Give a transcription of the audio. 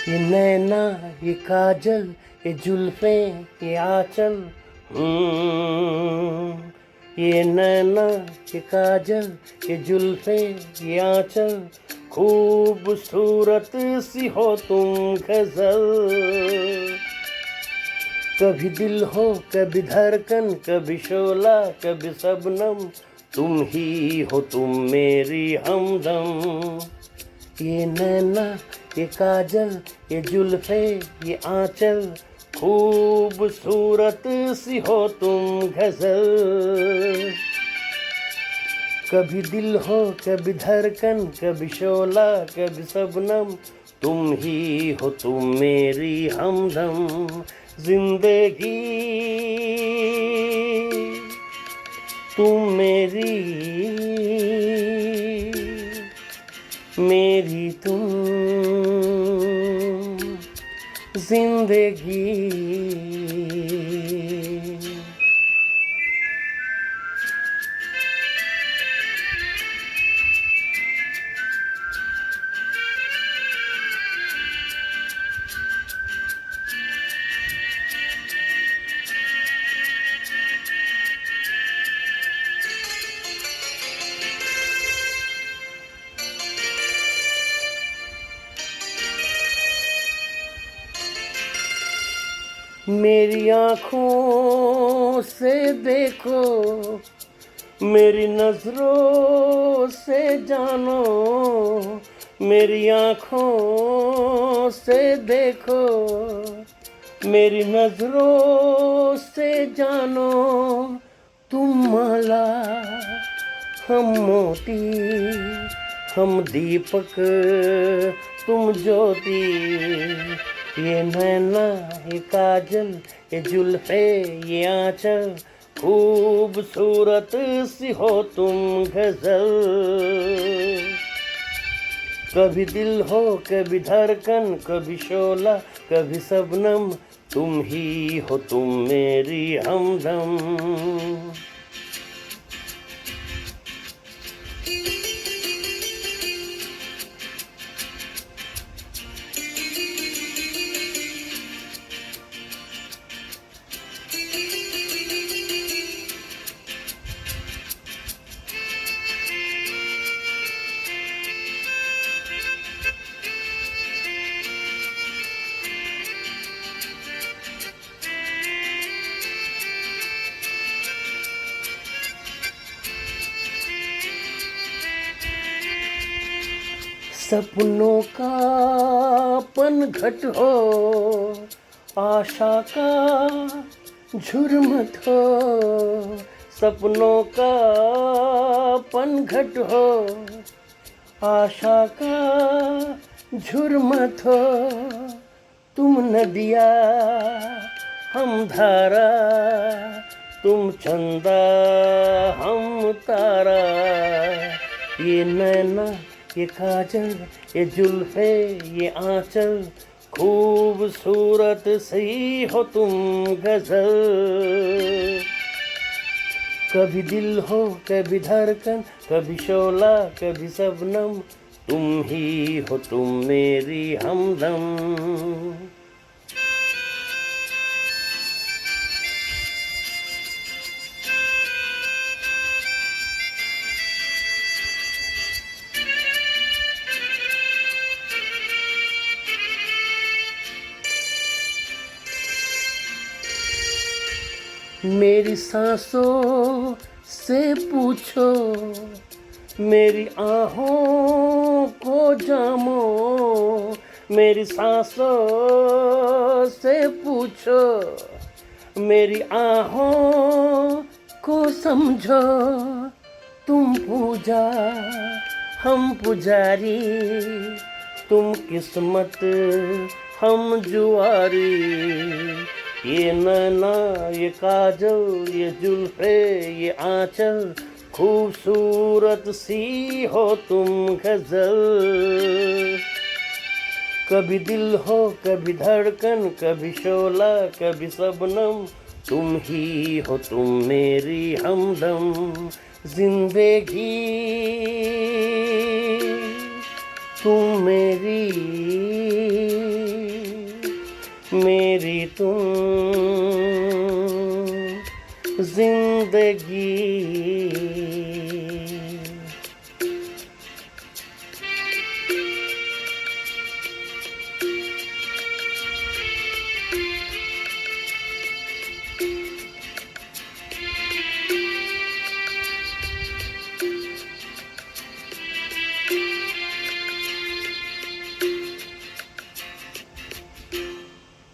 ये नैना, ये काजल, ये जुल्फें, ये आंचल। ये नैना, ये काजल, ये जुल्फें, ये आंचल। खूबसूरत सी हो तुम गजल। कभी दिल हो, कभी धड़कन, कभी शोला, कभी शबनम। तुम ही हो तुम मेरी हमदम। ये नैना, ये काजल, ये जुल्फे, ये आंचल। खूबसूरत सी हो तुम गजल। कभी दिल हो, कभी धड़कन, कभी शोला, कभी शबनम। तुम ही हो तुम मेरी हमदम। जिंदगी तुम मेरी तुम जिंदगी। मेरी आँखों से देखो, मेरी नजरों से जानो। मेरी आँखों से देखो, मेरी नजरों से जानो। तुम माला, हम मोती, हम दीपक, तुम ज्योति। ये नैना, ये काजल, ये जुल्फे, ये आंचल। खूबसूरत सी हो तुम गजल। कभी दिल हो, कभी धड़कन, कभी शोला, कभी शबनम। तुम ही हो तुम मेरी हमदम। सपनों का पनघट हो, आशा का झुरमट हो। सपनों का पनघट हो, आशा का झुरमट हो। तुम नदिया, हम धारा, तुम चंदा, हम तारा। ये नैना, ये काजल, ये जुल्फे, ये आंचल। खूबसूरत सी हो तुम गजल। कभी दिल हो, कभी धड़कन, कभी शोला, कभी शबनम। तुम ही हो तुम मेरी हमदम। मेरी सांसों से पूछो, मेरी आहों को जामो। मेरी सांसों से पूछो, मेरी आहों को समझो। तुम पूजा, हम पुजारी, तुम किस्मत, हम जुआरी। ये नैना, ये काजल, ये जुल्फे, ये आंचल। खूबसूरत सी हो तुम गजल। कभी दिल हो, कभी धड़कन, कभी शोला, कभी शबनम। तुम ही हो तुम मेरी हमदम। जिंदगी तुम मेरी मेरी तुम